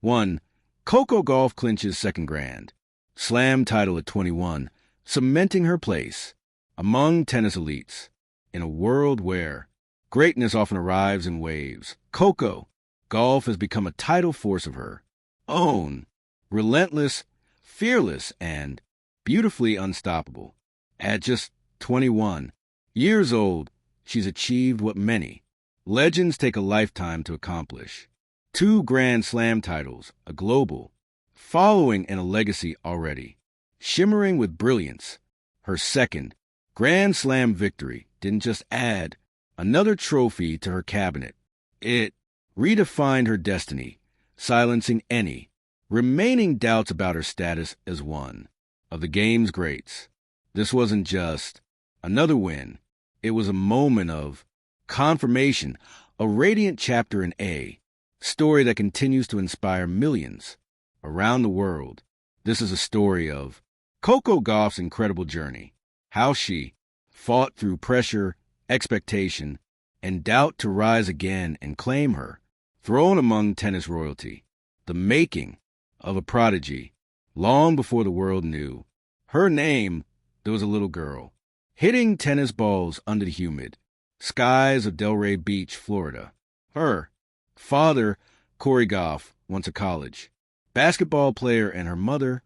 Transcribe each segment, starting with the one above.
1. Coco Gauff clinches second grand slam title at 21, cementing her place among tennis elites. In a world where greatness often arrives in waves, Coco Gauff has become a tidal force of her own, relentless, fearless, and beautifully unstoppable. At just 21 years old, she's achieved what many legends take a lifetime to accomplish. 2 Grand Slam titles, a global following, and a legacy already shimmering with brilliance. Her second Grand Slam victory didn't just add another trophy to her cabinet. It redefined her destiny, silencing any remaining doubts about her status as one of the game's greats. This wasn't just another win. It was a moment of confirmation, a radiant chapter in a story that continues to inspire millions around the world. This is a story of Coco Gauff's incredible journey, how she fought through pressure, expectation, and doubt to rise again and claim her throne among tennis royalty, the making of a prodigy. Long before the world knew her name, there was a little girl hitting tennis balls under the humid skies of Delray Beach, Florida. Her father, Coco Gauff, once a college basketball player, and her mother,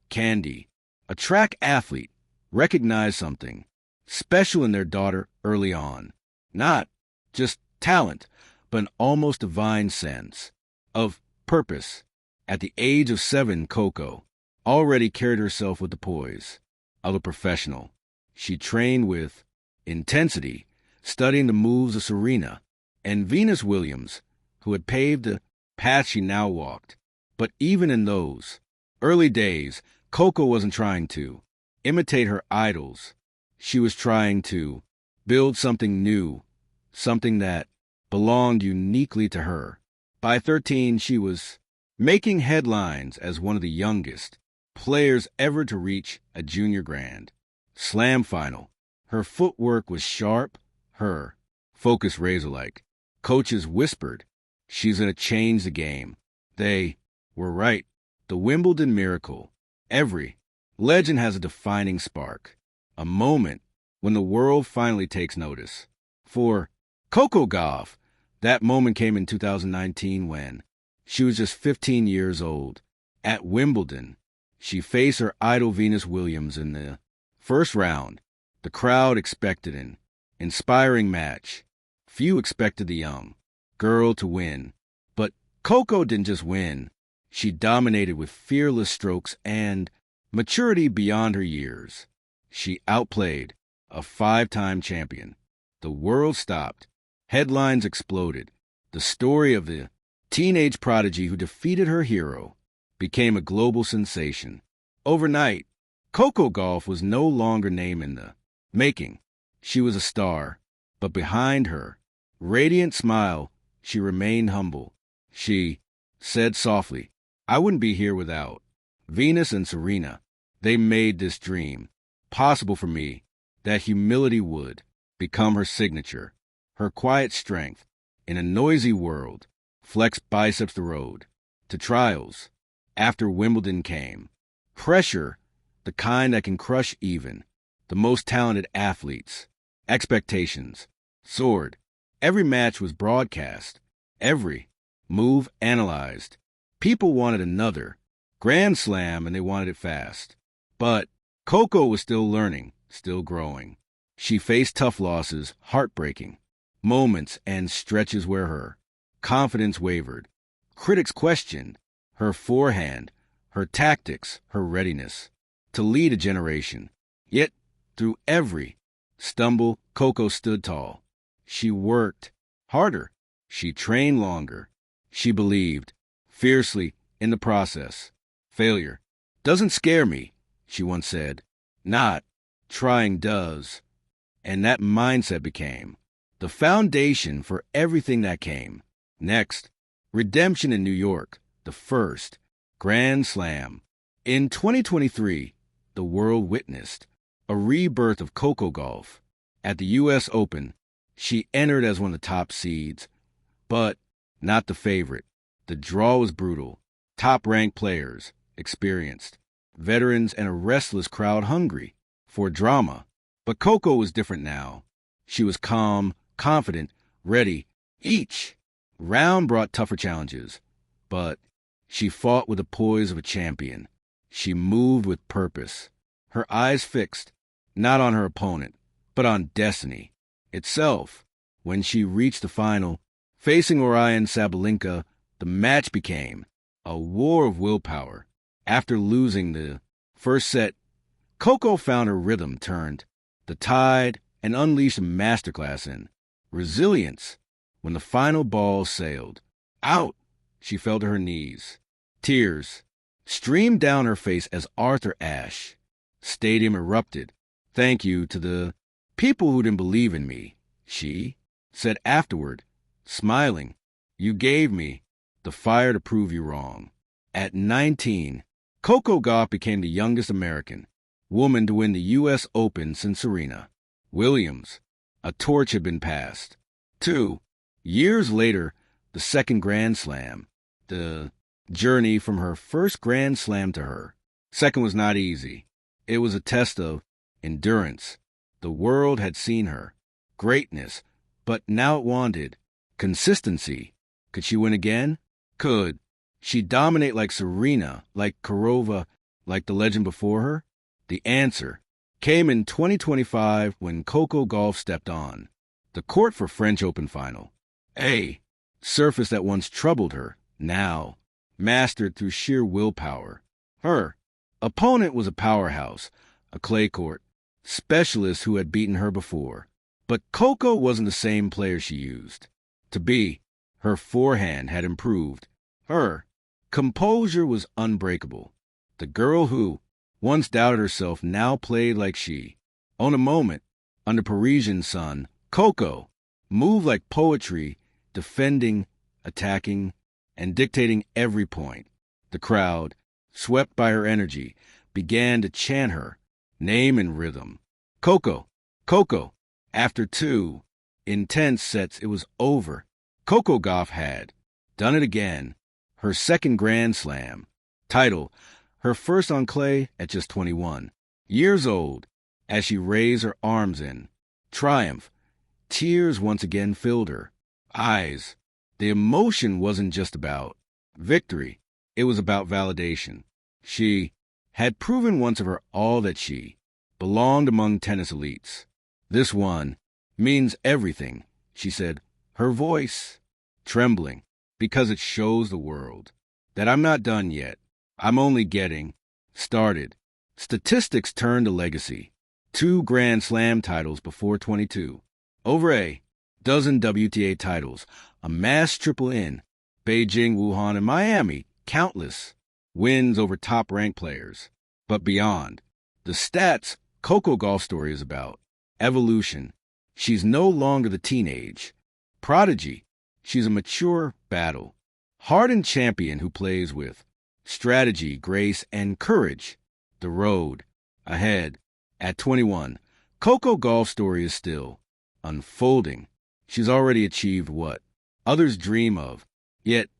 Candy, a track athlete, recognized something special in their daughter early on. Not just talent, but an almost divine sense of purpose. At the age of 7, Coco already carried herself with the poise of a professional. She trained with intensity, studying the moves of Serena and Venus Williams, who had paved the path she now walked. But even in those early days, Coco wasn't trying to imitate her idols. She was trying to build something new, something that belonged uniquely to her. By 13, she was making headlines as one of the youngest players ever to reach a junior grand slam final. Her footwork was sharp, her focus razor-like. Coaches whispered, "She's going to change the game." They were right. The Wimbledon miracle. Every legend has a defining spark, a moment when the world finally takes notice. For Coco Gauff, that moment came in 2019 when she was just 15 years old. At Wimbledon, she faced her idol Venus Williams in the first round. The crowd expected an inspiring match. Few expected the young girl to win. But Coco didn't just win. She dominated with fearless strokes and maturity beyond her years. She outplayed a 5-time champion. The world stopped. Headlines exploded. The story of the teenage prodigy who defeated her hero became a global sensation. Overnight, Coco Gauff was no longer named in the making. She was a star, but behind her radiant smile, she remained humble. She said softly, "I wouldn't be here without Venus and Serena. They made this dream possible for me." That humility would become her signature. Her quiet strength in a noisy world flexed biceps the road to trials. After Wimbledon came pressure, the kind that can crush even the most talented athletes. Expectations soared. Every match was broadcast, every move analyzed. People wanted another Grand Slam, and they wanted it fast. But Coco was still learning, still growing. She faced tough losses, heartbreaking moments, and stretches where her confidence wavered. Critics questioned her forehand, her tactics, her readiness to lead a generation. Yet, through every stumble, Coco stood tall. She worked harder. She trained longer. She believed fiercely in the process. "Failure doesn't scare me," she once said. "Not trying does." And that mindset became the foundation for everything that came next. Redemption in New York, the first Grand Slam. In 2023, the world witnessed a rebirth of Coco Gauff. At the U.S. Open, she entered as one of the top seeds, but not the favorite. The draw was brutal. Top-ranked players, experienced. Veterans and a restless crowd hungry for drama. But Coco was different now. She was calm, confident, ready. Each round brought tougher challenges, but she fought with the poise of a champion. She moved with purpose, her eyes fixed, not on her opponent, but on destiny itself. When she reached the final, facing Orion Sabalenka, the match became a war of willpower. After losing the first set, Coco found her rhythm turned the tide and unleashed a masterclass in resilience. When the final ball sailed out, she fell to her knees. Tears streamed down her face as Arthur Ashe. Stadium erupted. "Thank you to the people who didn't believe in me," she said afterward, smiling. "You gave me the fire to prove you wrong." At 19, Coco Gauff became the youngest American woman to win the U.S. Open since Serena Williams. A torch had been passed. 2 years later, the second Grand Slam. The journey from her first Grand Slam to her second was not easy. It was a test of endurance. The world had seen her greatness, but now it wanted consistency. Could she win again? Could she dominate like Serena, like Karova, like the legend before her? The answer came in 2025 when Coco Gauff stepped on the court for French Open final. A surface that once troubled her, now mastered through sheer willpower. Her opponent was a powerhouse, a clay court specialist who had beaten her before. But Coco wasn't the same player she used to be. Her forehand had improved. Her composure was unbreakable. The girl who once doubted herself now played like she owned a moment. Under Parisian sun, Coco moved like poetry, defending, attacking, and dictating every point. The crowd, swept by her energy, began to chant her name in rhythm. Coco, Coco. After 2 intense sets, it was over. Coco Gauff had done it again. Her second Grand Slam title, her first on clay at just 21 years old. As she raised her arms in triumph, tears once again filled her eyes. The emotion wasn't just about victory. It was about validation. She had proven once of her all that she belonged among tennis elites. "This one means everything," she said, her voice trembling, "because it shows the world that I'm not done yet. I'm only getting started." Statistics turned to legacy. 2 Grand Slam titles before 22. Over a dozen WTA titles, a mass triple in Beijing, Wuhan, and Miami, countless wins over top-ranked players. But beyond the stats, Coco Gauff's story is about evolution. She's no longer the teenage prodigy. She's a mature hardened champion who plays with strategy, grace, and courage. The road ahead. At 21, Coco Gauff's story is still unfolding. She's already achieved what others dream of, yet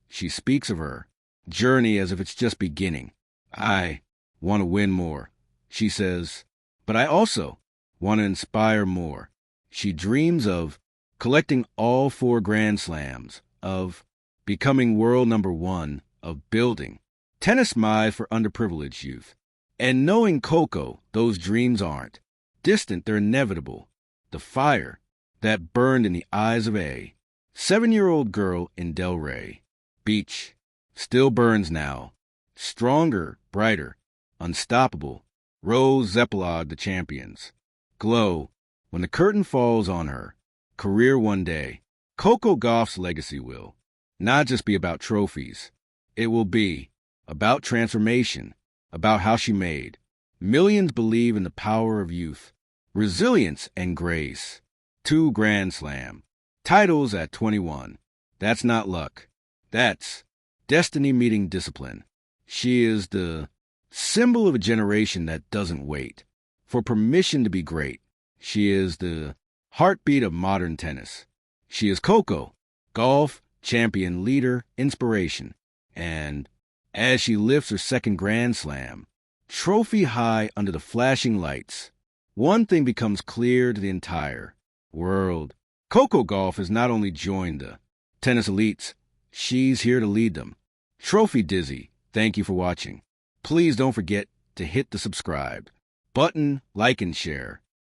she speaks of her journey as if it's just beginning. "I want to win more," she says, "but I also want to inspire more." She dreams of collecting all 4 Grand Slams, of becoming world number 1, of building tennis miles for underprivileged youth. And knowing Coco, those dreams aren't distant, they're inevitable. The fire that burned in the eyes of a 7-year-old girl in Delray Beach still burns now, stronger, brighter, unstoppable. Rose Zeppelin, the champions, glow when the curtain falls on her career one day. Coco Gauff's legacy will not just be about trophies. It will be about transformation, about how she made millions believe in the power of youth, resilience, and grace. 2 Grand Slam titles at 21. That's not luck. That's destiny meeting discipline. She is the symbol of a generation that doesn't wait for permission to be great. She is the heartbeat of modern tennis. She is Coco Gauff, champion, leader, inspiration, and as she lifts her second Grand Slam, trophy high under the flashing lights. One thing becomes clear to the entire world. Coco Gauff has not only joined the tennis elites, she's here to lead them. Trophy Dizzy, thank you for watching. Please don't forget to hit the subscribe button, like and share.